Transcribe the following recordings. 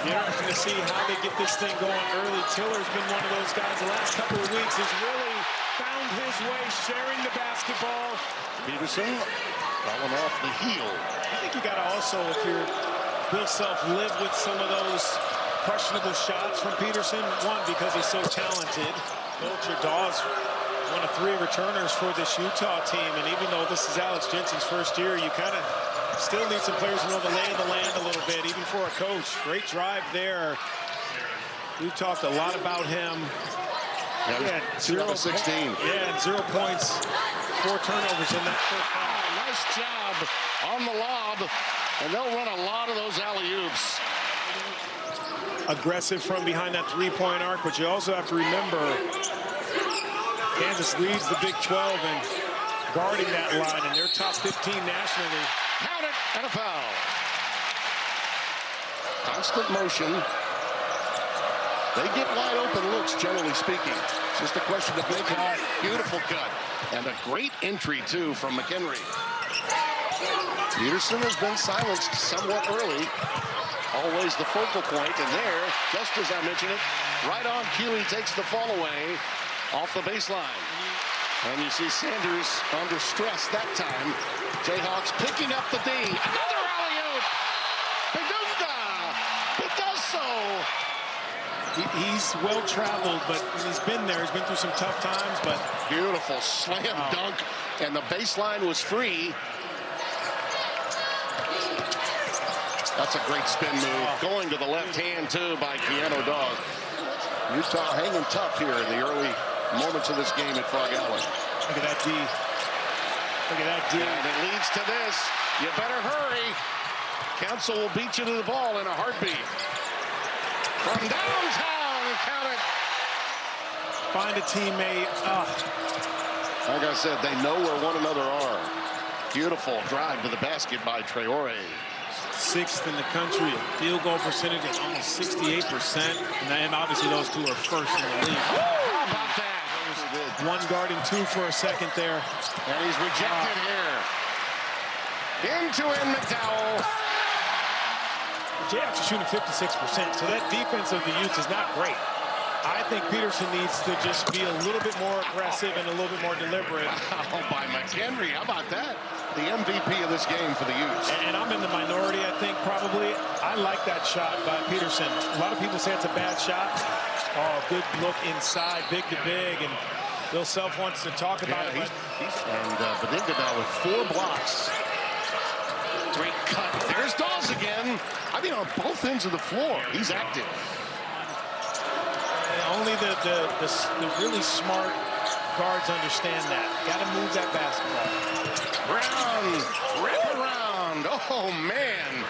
Interesting to see how they get this thing going early. Tiller's been one of those guys the last couple of weeks has really found his way, sharing the basketball. Peterson falling off the heel. I think you got to also, if you're Bill Self, live with some of those questionable shots from Peterson. One, because he's so talented. Coach Dawes, one of 3 returners for this Utah team. And even though this is Alex Jensen's first year, you kind of still need some players who know the lay of the land a little bit, even for a coach. Great drive there. We've talked a lot about him. Yeah, 0 of 16. Yeah, and 0 points, 4 turnovers in that first half. Nice job on the lob, and they'll run a lot of those alley-oops. Aggressive from behind that 3-point arc, but you also have to remember Kansas leads the Big 12 in guarding that line, and they're top 15 nationally. Count it, and a foul. Constant motion. They get wide open looks, generally speaking. It's just a question of making a beautiful cut. And a great entry, too, from McHenry. Peterson has been silenced somewhat early. Always the focal point. And there, just as I mentioned it, right on cue, he takes the fall away off the baseline. And you see Sanders under stress that time. Jayhawks picking up the D. Another alley-oop. Bedunga. It does so. He's well-traveled, but he's been there. He's been through some tough times, but... Beautiful slam dunk, and the baseline was free. That's a great spin move. Going to the left hand, too, by Keanu Dawes. Utah hanging tough here in the early moments of this game at Frog Alley. Look at that D. Look at that D. And it leads to this. You better hurry. Council will beat you to the ball in a heartbeat. From downtown, count it. Find a teammate. Like I said, they know where one another are. Beautiful drive to the basket by Traore. 6th in the country. Field goal percentage is almost 68%. And obviously those 2 are first in the league. How about that? One guarding 2 for a second there. And he's rejected here. Into McDowell. The Jayhawks are shooting 56%, so that defense of the Utes is not great. I think Peterson needs to just be a little bit more aggressive and a little bit more deliberate. Oh, by McHenry. How about that? The MVP of this game for the Utes. And I'm in the minority, I think, probably. I like that shot by Peterson. A lot of people say it's a bad shot. Oh, good look inside, big to big, and Bill Self wants to talk about it. And Bedinga now with 4 blocks. Great cut. There's Dawes again. I mean, on both ends of the floor, he's active. Only the really smart guards understand that. Got to move that basketball. Brown, wrap around. Oh, man.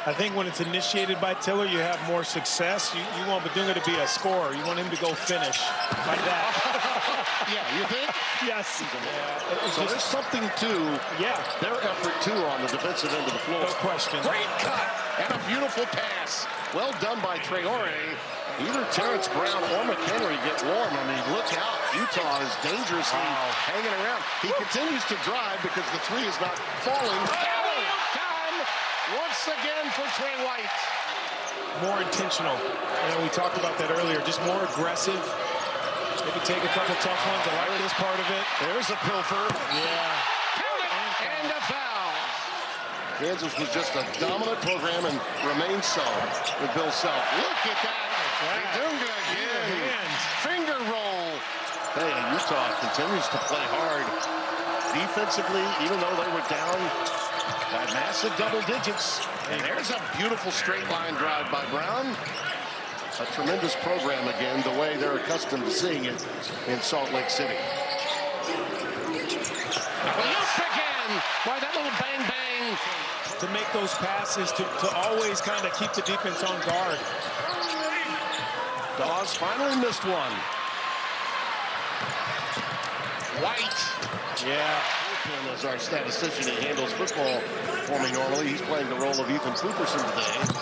I think when it's initiated by Tiller, you have more success. You want Bedunga to be a scorer. You want him to go finish like that. Yeah, you think? Yes. Yeah, so there's something to their effort, too, on the defensive end of the floor. No question. Great cut and a beautiful pass. Well done by Traore. Either Terrence Brown or McHenry get warm. I mean, look out. Utah is dangerously hanging around. He continues to drive because the 3 is not falling. Time once again for Trey White. More intentional. We talked about that earlier. Just more aggressive. Maybe take a couple tough ones. I like this part of it. There's a pilfer. Yeah. Count it. And a foul. Kansas was just a dominant program and remains so with Bill Self. Look at that. Bedunga again. Finger roll. Hey, Utah continues to play hard defensively, even though they were down by massive double digits. And there's a beautiful straight line drive by Brown. A tremendous program again, the way they're accustomed to seeing it in Salt Lake City. Look again. Why, that little bang bang. To make those passes, to always kind of keep the defense on guard. Dawes finally missed one. White. Yeah. As our statistician, he handles football for me normally. He's playing the role of Ethan Cooperson today.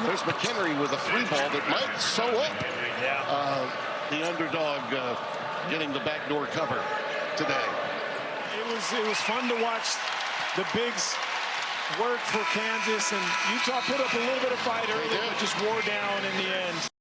There's McHenry with a 3-ball that might sew up the underdog getting the backdoor cover today. It was fun to watch the bigs worked for Kansas, and Utah put up a little bit of fight early, but just wore down in the end.